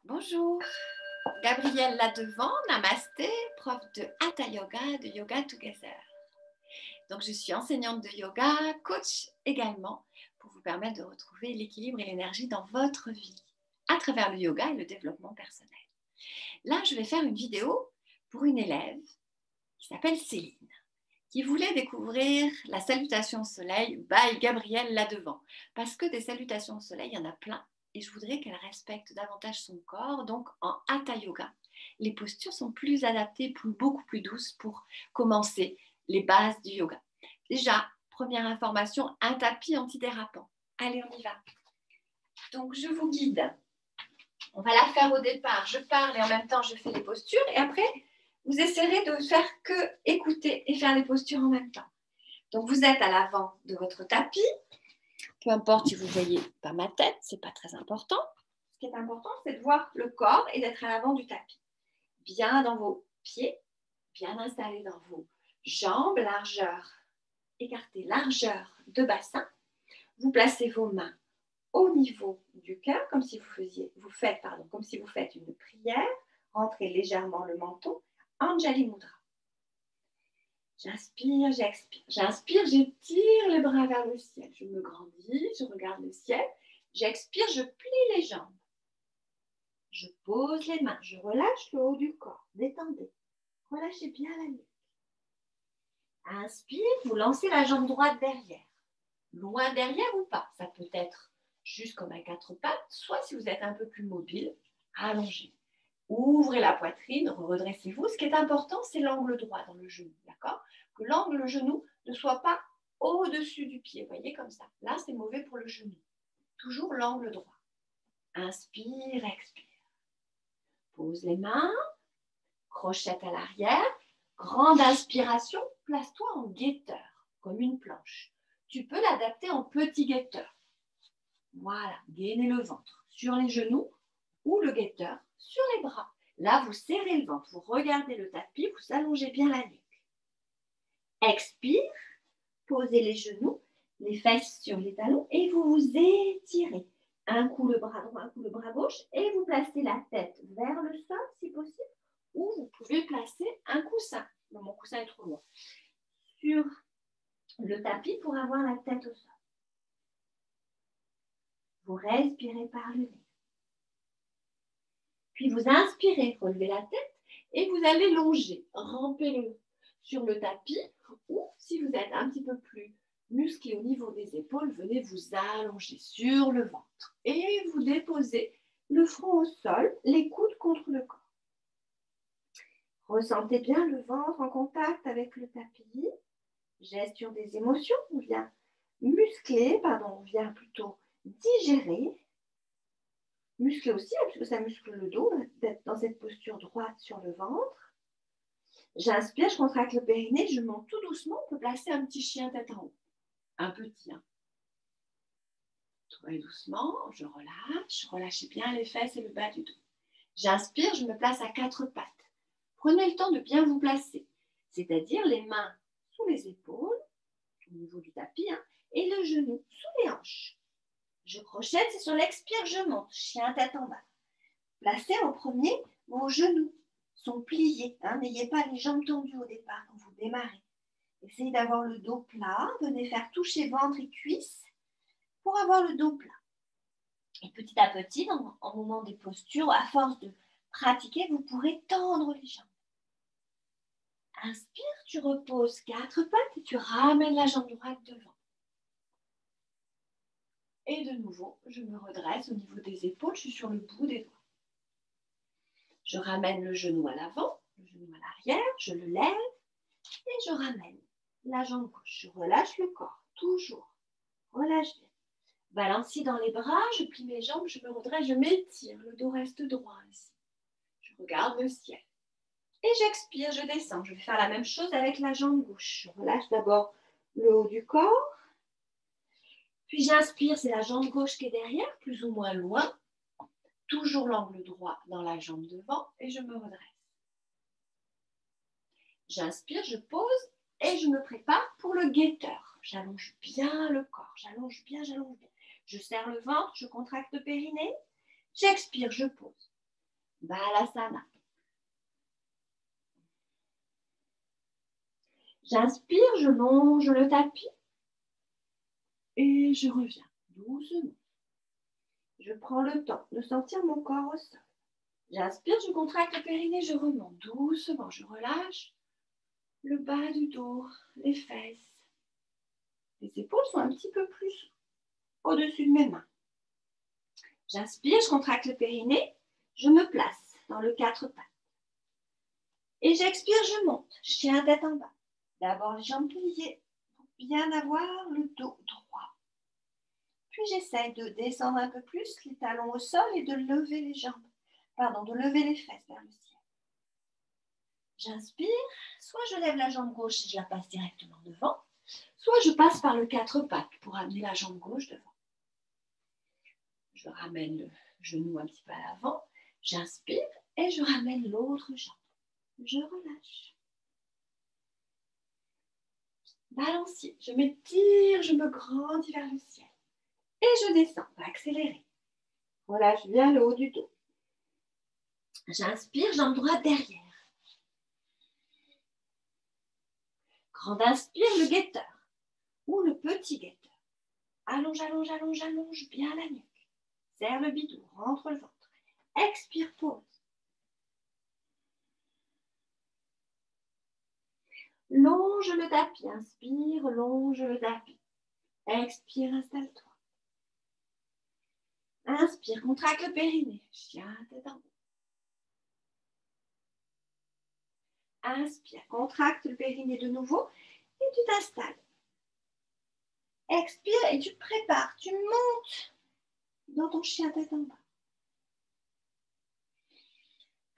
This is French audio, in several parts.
Bonjour, Gabrielle là-devant, Namasté, prof de Hatha Yoga, de Yoga Together. Donc, je suis enseignante de yoga, coach également, pour vous permettre de retrouver l'équilibre et l'énergie dans votre vie à travers le yoga et le développement personnel. Là, je vais faire une vidéo pour une élève qui s'appelle Céline, qui voulait découvrir la salutation au soleil by Gabrielle là-devant. Parce que des salutations au soleil, il y en a plein. Et je voudrais qu'elle respecte davantage son corps. Donc, en Hatha Yoga, les postures sont plus adaptées, beaucoup plus douces pour commencer les bases du yoga. Déjà, première information, un tapis antidérapant. Allez, on y va. Donc, je vous guide. On va la faire au départ. Je parle et en même temps, je fais les postures. Et après, vous essayerez de faire que écouter et faire les postures en même temps. Donc, vous êtes à l'avant de votre tapis. Peu importe si vous ne voyez pas ma tête, ce n'est pas très important. Ce qui est important, c'est de voir le corps et d'être à l'avant du tapis. Bien dans vos pieds, bien installés dans vos jambes, largeur, écartez largeur de bassin. Vous placez vos mains au niveau du cœur, comme si vous faites une prière. Rentrez légèrement le menton. Anjali Mudra. J'inspire, j'expire. J'inspire, j'étire les bras vers le ciel. Je me grandis, je regarde le ciel. J'expire, je plie les jambes. Je pose les mains, je relâche le haut du corps. Détendez. Relâchez bien la nuque. Inspire, vous lancez la jambe droite derrière. Loin derrière ou pas. Ça peut être juste comme à quatre pattes, soit si vous êtes un peu plus mobile, allongez. Ouvrez la poitrine, redressez-vous. Ce qui est important, c'est l'angle droit dans le genou, d'accord? Que l'angle genou ne soit pas au-dessus du pied, voyez, comme ça. Là, c'est mauvais pour le genou. Toujours l'angle droit. Inspire, expire. Pose les mains, crochette à l'arrière. Grande inspiration, place-toi en guetteur, comme une planche. Tu peux l'adapter en petit guetteur. Voilà, gainez le ventre sur les genoux ou le guetteur sur les bras. Là, vous serrez le ventre, vous regardez le tapis, vous allongez bien la nuque. Expire, posez les genoux, les fesses sur les talons et vous vous étirez. Un coup le bras droit, un coup le bras gauche et vous placez la tête vers le sol si possible ou vous pouvez placer un coussin. Non, mon coussin est trop loin. Sur le tapis pour avoir la tête au sol. Vous respirez par le nez. Puis vous inspirez, relevez la tête et vous allez longer, ramper sur le tapis ou si vous êtes un petit peu plus musclé au niveau des épaules, venez vous allonger sur le ventre et vous déposez le front au sol, les coudes contre le corps. Ressentez bien le ventre en contact avec le tapis. Gestion des émotions, on vient on vient plutôt digérer. Muscler aussi, parce que ça muscle le dos, d'être dans cette posture droite sur le ventre. J'inspire, je contracte le périnée, je monte tout doucement. On peut placer un petit chien tête en haut. Un petit. Très doucement, je relâche. Relâchez bien les fesses et le bas du dos. J'inspire, je me place à quatre pattes. Prenez le temps de bien vous placer, c'est-à-dire les mains sous les épaules, au niveau du tapis, et le genou sous les hanches. Je crochette, c'est sur l'expire, je monte. Chien tête en bas. Placez en premier vos genoux sont pliés. N'ayez pas les jambes tendues au départ quand vous démarrez. Essayez d'avoir le dos plat. Venez faire toucher ventre et cuisses pour avoir le dos plat. Et petit à petit, en moment des postures, à force de pratiquer, vous pourrez tendre les jambes. Inspire, tu reposes quatre pattes et tu ramènes la jambe droite devant. Et de nouveau, je me redresse au niveau des épaules, je suis sur le bout des doigts. Je ramène le genou à l'avant, le genou à l'arrière, je le lève et je ramène la jambe gauche. Je relâche le corps, toujours. Relâche bien. Balancier dans les bras, je plie mes jambes, je me redresse, je m'étire. Le dos reste droit ici. Je regarde le ciel. Et j'expire, je descends. Je vais faire la même chose avec la jambe gauche. Je relâche d'abord le haut du corps. Puis j'inspire, c'est la jambe gauche qui est derrière, plus ou moins loin. Toujours l'angle droit dans la jambe devant et je me redresse. J'inspire, je pose et je me prépare pour le guetteur. J'allonge bien le corps, j'allonge bien. Je serre le ventre, je contracte le périnée. J'expire, je pose. Balasana. J'inspire, je longe le tapis et je reviens doucement. Je prends le temps de sentir mon corps au sol. J'inspire, je contracte le périnée, je remonte doucement, je relâche le bas du dos, les fesses. Les épaules sont un petit peu plus au-dessus de mes mains. J'inspire, je contracte le périnée, je me place dans le 4 pattes. Et j'expire, je monte, chien tête en bas. D'abord les jambes pliées pour bien avoir le dos droit. Puis j'essaie de descendre un peu plus, les talons au sol et de lever les jambes. De lever les fesses vers le ciel. J'inspire, soit je lève la jambe gauche et je la passe directement devant, soit je passe par le 4 pattes pour amener la jambe gauche devant. Je ramène le genou un petit peu à l'avant, j'inspire et je ramène l'autre jambe. Je relâche. Balancier, je m'étire, je me grandis vers le ciel. Et je descends, on va accélérer. Relâche bien le haut du dos. J'inspire, jambe droite derrière. Grande inspire, le guetteur ou le petit guetteur. Allonge, allonge, allonge, allonge bien la nuque. Serre le bidou, rentre le ventre. Expire, pause. Longe le tapis, inspire, longe le tapis. Expire, installe-toi. Inspire, contracte le périnée. Chien, tête en haut. Inspire, contracte le périnée de nouveau et tu t'installes. Expire et tu te prépares, tu montes dans ton chien tête en bas.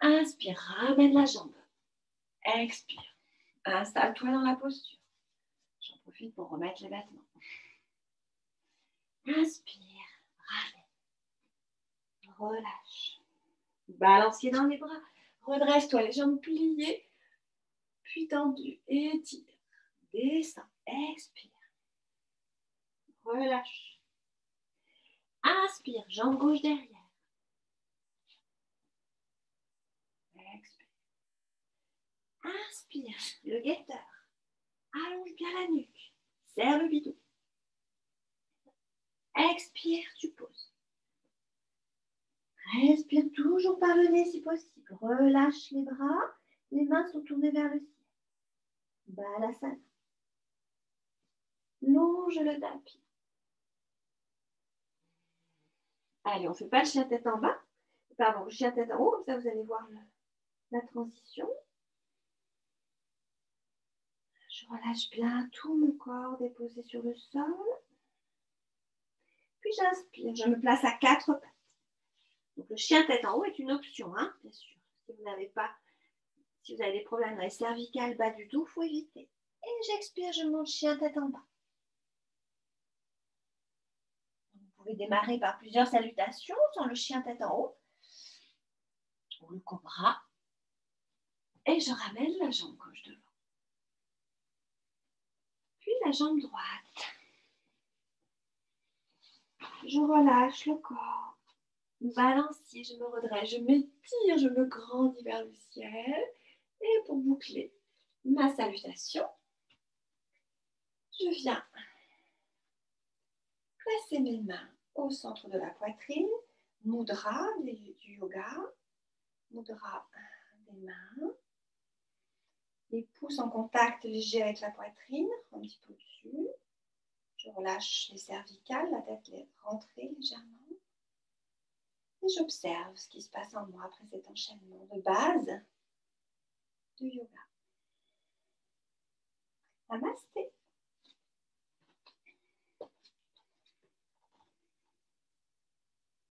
Inspire, ramène la jambe. Expire, installe-toi dans la posture. J'en profite pour remettre les vêtements. Inspire, ramène, relâche. Balancier dans les bras, redresse-toi, les jambes pliées, puis tendues, étire, descends, expire, relâche. Inspire, jambe gauche derrière. Expire. Inspire, le guetteur. Allonge bien la nuque. Serre le bidou. Expire, tu poses. Respire toujours par le nez si possible. Relâche les bras. Les mains sont tournées vers le ciel. Balasana. Longe le tapis. Allez, on ne fait pas le chien tête en bas. Pardon, le chien tête en haut. Comme ça, vous allez voir la transition. Je relâche bien tout mon corps déposé sur le sol. Puis j'inspire. Je me place à 4 pattes. Donc, le chien tête en haut est une option, hein, bien sûr. Si vous avez des problèmes dans les cervicales, bas du dos, il faut éviter. Et j'expire, je monte chien tête en bas. Vous pouvez démarrer par plusieurs salutations, sans le chien tête en haut, ou le cobra. Et je ramène la jambe gauche devant. Puis la jambe droite. Je relâche le corps. Balancier, je me redresse, je m'étire, je me grandis vers le ciel. Et pour boucler ma salutation, je viens placer mes mains au centre de la poitrine, mudra du yoga, mudra des mains, les pouces en contact léger avec la poitrine, un petit peu au-dessus. Je relâche les cervicales, la tête est rentrée légèrement. Et j'observe ce qui se passe en moi après cet enchaînement de base du yoga. Namasté.